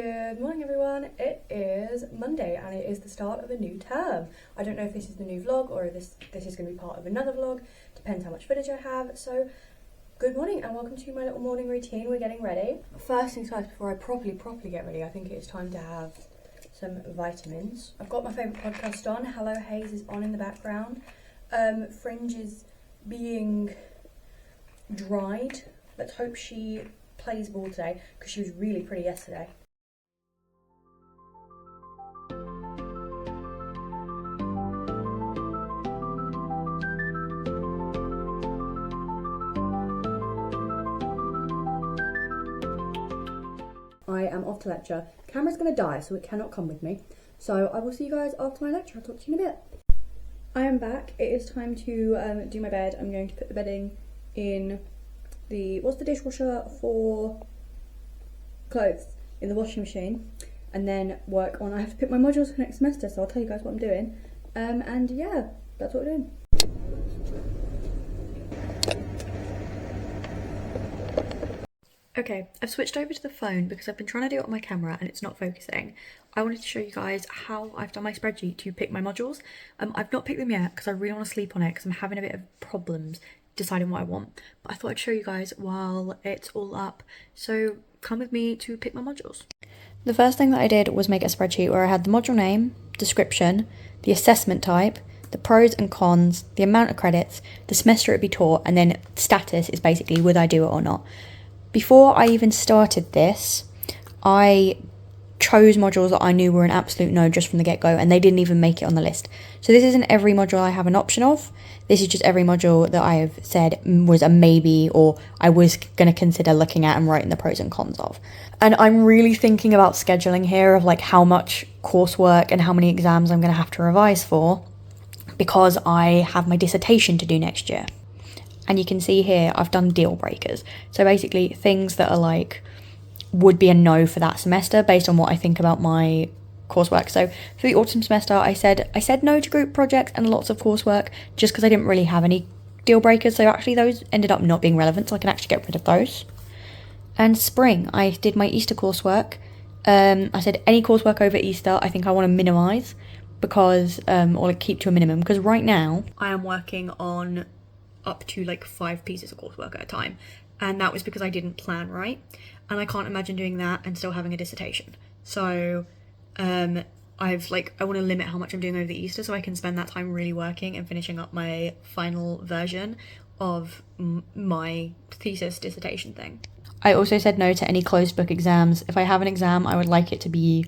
Good morning everyone, it is Monday and it is the start of a new term. I don't know if this is the new vlog or if this is going to be part of another vlog, depends how much footage I have. So good morning and welcome to my little morning routine. We're getting ready. First things first, before I properly get ready, I think it is time to have some vitamins. I've got my favourite podcast on, Hello Haze is on in the background. Fringe is being dried. Let's hope she plays ball today because she was really pretty yesterday. I am off to lecture. Camera's going to die, so it cannot come with me. So I will see you guys after my lecture. I'll talk to you in a bit. I am back. It is time to do my bed. I'm going to put the bedding in the, what's the dishwasher for clothes? In the washing machine. And then work on, I have to pick my modules for next semester, so I'll tell you guys what I'm doing. And yeah, that's what we're doing. Okay, I've switched over to the phone because I've been trying to do it on my camera and it's not focusing. I wanted to show you guys how I've done my spreadsheet to pick my modules. I've not picked them yet because I really want to sleep on it because I'm having a bit of problems deciding what I want. But I thought I'd show you guys while it's all up. So come with me to pick my modules. The first thing that I did was make a spreadsheet where I had the module name, description, the assessment type, the pros and cons, the amount of credits, the semester it would be taught, and then status is basically would I do it or not. Before I even started this, I chose modules that I knew were an absolute no just from the get-go, and they didn't even make it on the list. So this isn't every module I have an option of. This is just every module that I have said was a maybe, or I was going to consider looking at and writing the pros and cons of. And I'm really thinking about scheduling here of like how much coursework and how many exams I'm going to have to revise for, because I have my dissertation to do next year. And you can see here, I've done deal breakers. So basically things that are like, would be a no for that semester based on what I think about my coursework. So for the autumn semester, I said no to group projects and lots of coursework just because I didn't really have any deal breakers. So actually those ended up not being relevant, so I can actually get rid of those. And spring, I did my Easter coursework. I said any coursework over Easter, I think I want to minimise because, or like keep to a minimum, because right now I am working on up to like 5 pieces of coursework at a time, and that was because I didn't plan right, and I can't imagine doing that and still having a dissertation. So I want to limit how much I'm doing over the Easter so I can spend that time really working and finishing up my final version of my thesis dissertation thing. I also said no to any closed book exams. If I have an exam, I would like it to be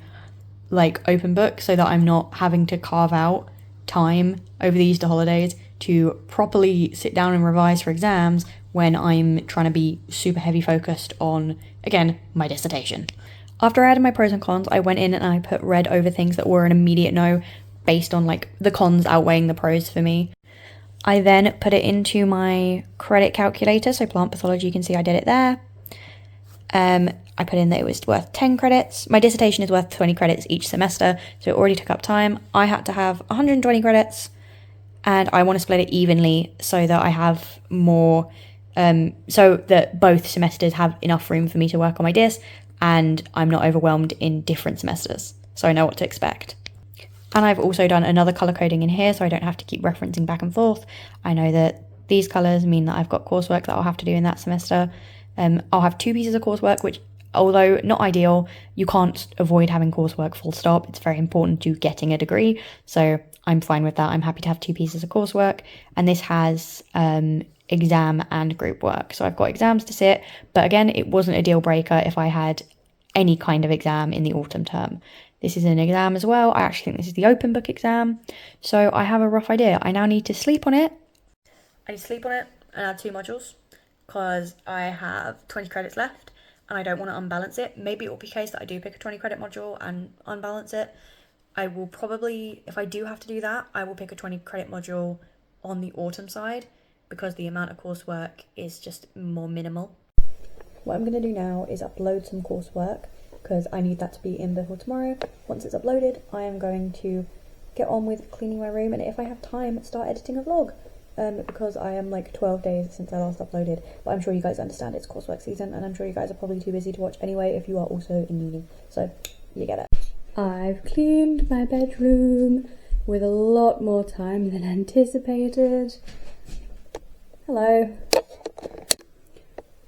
like open book so that I'm not having to carve out time over the Easter holidays to properly sit down and revise for exams when I'm trying to be super heavy focused on, again, my dissertation. After I added my pros and cons, I went in and I put red over things that were an immediate no based on like the cons outweighing the pros for me. I then put it into my credit calculator, so plant pathology, you can see I did it there. I put in that it was worth 10 credits. My dissertation is worth 20 credits each semester, so it already took up time. I had to have 120 credits. And I want to split it evenly so that I have more, so that both semesters have enough room for me to work on my dis and I'm not overwhelmed in different semesters, so I know what to expect. And I've also done another colour coding in here so I don't have to keep referencing back and forth. I know that these colours mean that I've got coursework that I'll have to do in that semester. I'll have 2 pieces of coursework, which, although not ideal, you can't avoid having coursework full stop. It's very important to getting a degree, so I'm fine with that. I'm happy to have 2 pieces of coursework, and this has exam and group work. So I've got exams to sit, but again, it wasn't a deal breaker if I had any kind of exam in the autumn term. This is an exam as well. I actually think this is the open book exam, so I have a rough idea. I now need to sleep on it. I need to sleep on it and add 2 modules because I have 20 credits left and I don't want to unbalance it. Maybe it will be the case that I do pick a 20 credit module and unbalance it. I will probably, if I do have to do that, I will pick a 20 credit module on the autumn side because the amount of coursework is just more minimal. What I'm going to do now is upload some coursework because I need that to be in before tomorrow. Once it's uploaded, I am going to get on with cleaning my room, and if I have time, start editing a vlog. because I am like 12 days since I last uploaded, but I'm sure you guys understand it's coursework season, and I'm sure you guys are probably too busy to watch anyway if you are also in uni, so you get it. I've cleaned my bedroom with a lot more time than anticipated. Hello.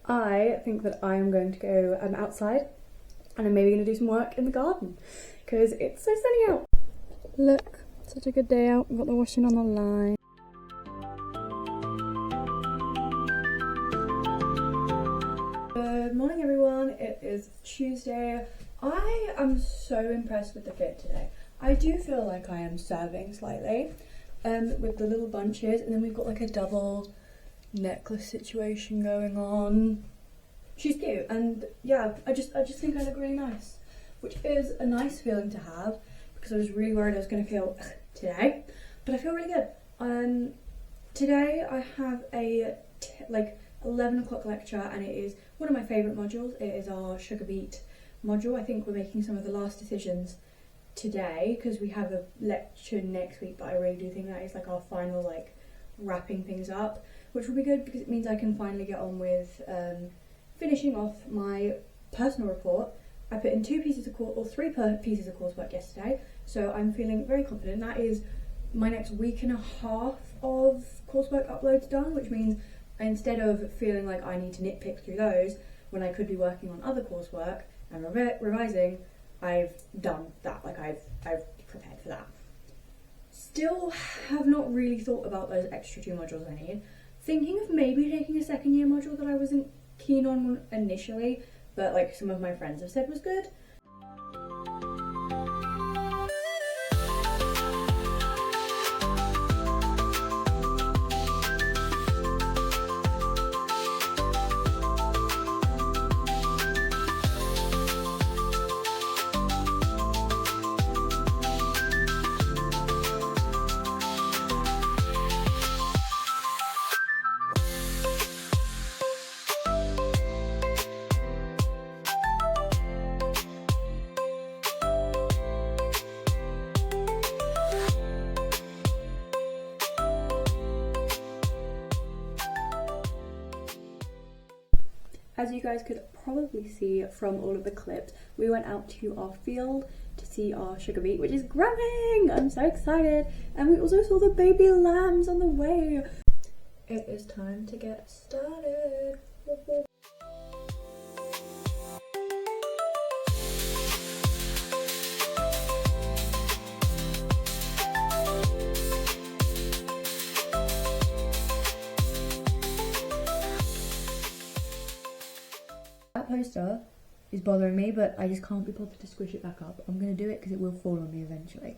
I think that I am going to go outside, and I'm maybe going to do some work in the garden because it's so sunny out. Look, such a good day out. We've got the washing on the line. Good morning everyone, it is Tuesday. I am so impressed with the fit today. I do feel like I am serving slightly with the little bunches, and then we've got like a double necklace situation going on. She's cute, and yeah, I just think I look really nice, which is a nice feeling to have because I was really worried I was going to feel today, but I feel really good. Today I have a like 11 o'clock lecture, and it is one of my favourite modules. It is our sugar beet module. I think we're making some of the last decisions today because we have a lecture next week, but I really do think that is like our final like wrapping things up, which will be good because it means I can finally get on with finishing off my personal report. I put in 3 pieces of coursework yesterday, so I'm feeling very confident. That is my next week and a half of coursework uploads done, which means instead of feeling like I need to nitpick through those when I could be working on other coursework and revising, I've done that. Like I've prepared for that. Still have not really thought about those extra 2 modules I need. Thinking of maybe taking a second year module that I wasn't keen on initially, but like some of my friends have said was good. As you guys could probably see from all of the clips, we went out to our field to see our sugar beet, which is growing! I'm so excited! And we also saw the baby lambs on the way. It is time to get started. That poster is bothering me, but I just can't be bothered to squish it back up. I'm going to do it because it will fall on me eventually.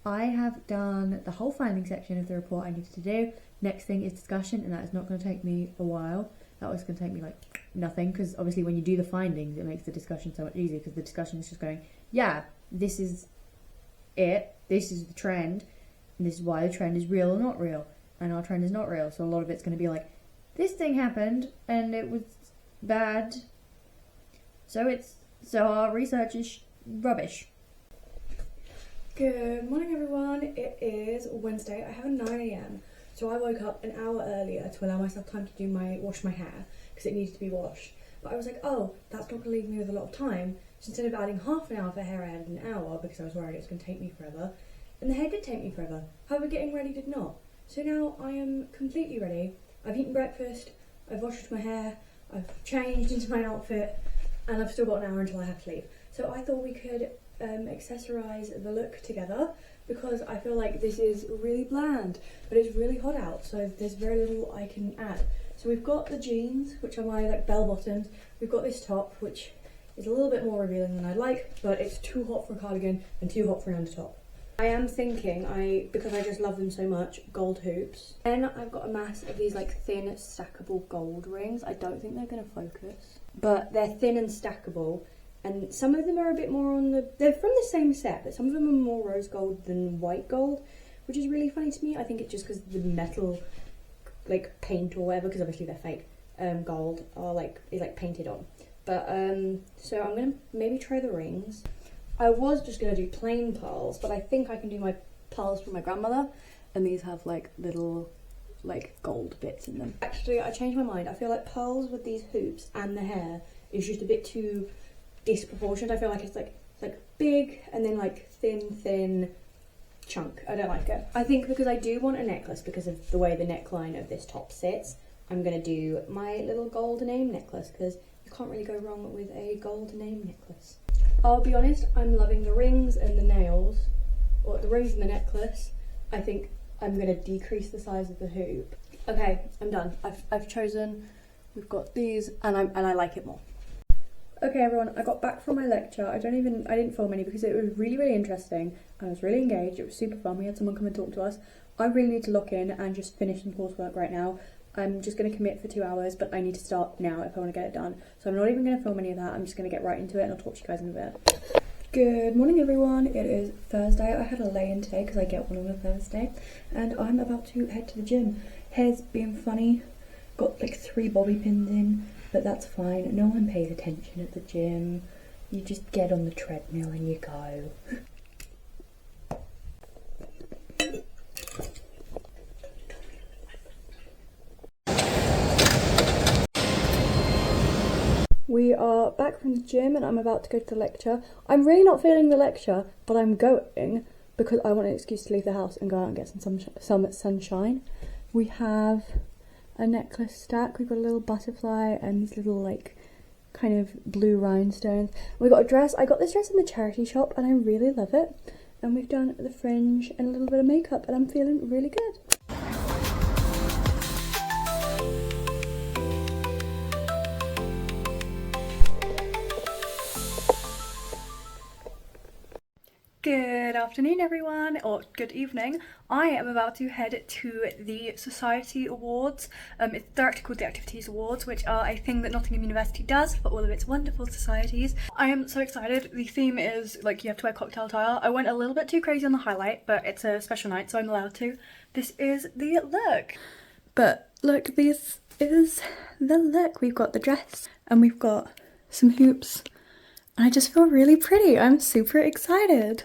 I have done the whole finding section of the report I needed to do. Next thing is discussion, and that is not going to take me a while. That was going to take me like nothing, because obviously when you do the findings it makes the discussion so much easier, because the discussion is just going, yeah, this is it, this is the trend, and this is why the trend is real or not real, and our trend is not real. So a lot of it's going to be like, this thing happened and it was bad, so our research is rubbish. Good morning everyone, it is Wednesday. I have a 9 AM, so I woke up an hour earlier to allow myself time to wash my hair because it needed to be washed. But I was like, oh, that's not going to leave me with a lot of time. So instead of adding half an hour for hair, I added an hour because I was worried it was going to take me forever. And the hair did take me forever. However, getting ready did not. So now I am completely ready. I've eaten breakfast, I've washed my hair, I've changed into my outfit, and I've still got an hour until I have to leave. So I thought we could accessorize the look together, because I feel like this is really bland, but it's really hot out, so there's very little I can add. So we've got the jeans, which are my like bell bottoms. We've got this top, which is a little bit more revealing than I'd like, but it's too hot for a cardigan and too hot for an undertop. I am thinking, because I just love them so much, gold hoops. Then I've got a mass of these like thin stackable gold rings. I don't think they're going to focus, but they're thin and stackable, and some of them are a bit more they're from the same set, but some of them are more rose gold than white gold, which is really funny to me. I think it's just because the metal like paint or whatever, because obviously they're fake gold, is like painted on. But so I'm going to maybe try the rings. I was just going to do plain pearls, but I think I can do my pearls from my grandmother, and these have like little like gold bits in them. Actually, I changed my mind. I feel like pearls with these hoops and the hair is just a bit too disproportionate. I feel like it's like big and then like thin chunk. I don't like it. I think because I do want a necklace because of the way the neckline of this top sits, I'm gonna do my little gold name necklace because you can't really go wrong with a gold name necklace. I'll be honest, I'm loving the rings and the nails, or the rings and the necklace. I think I'm gonna decrease the size of the hoop. Okay, I'm done. I've chosen. We've got these, and I like it more. Okay, everyone. I got back from my lecture. I didn't film any because it was really interesting. I was really engaged. It was super fun. We had someone come and talk to us. I really need to lock in and just finish some coursework right now. I'm just going to commit for 2 hours, but I need to start now if I want to get it done. So I'm not even going to film any of that. I'm just going to get right into it, and I'll talk to you guys in a bit. Good morning, everyone. It is Thursday. I had a lay-in today because I get one on a Thursday, and I'm about to head to the gym. Hair's being funny. Got like 3 bobby pins in, but that's fine. No one pays attention at the gym. You just get on the treadmill and you go. We are back from the gym and I'm about to go to the lecture. I'm really not feeling the lecture, but I'm going because I want an excuse to leave the house and go out and get some sunshine. We have a necklace stack. We've got a little butterfly and these little like kind of blue rhinestones. We got a dress. I got this dress in the charity shop and I really love it. And we've done the fringe and a little bit of makeup and I'm feeling really good. Good afternoon, everyone, or good evening. I am about to head to the Society Awards. They're actually called the Activities Awards, which are a thing that Nottingham University does for all of its wonderful societies. I am so excited. The theme is, like, you have to wear cocktail attire. I went a little bit too crazy on the highlight, but it's a special night, so I'm allowed to. This is the look. But look, this is the look. We've got the dress, and we've got some hoops. I just feel really pretty. I'm super excited.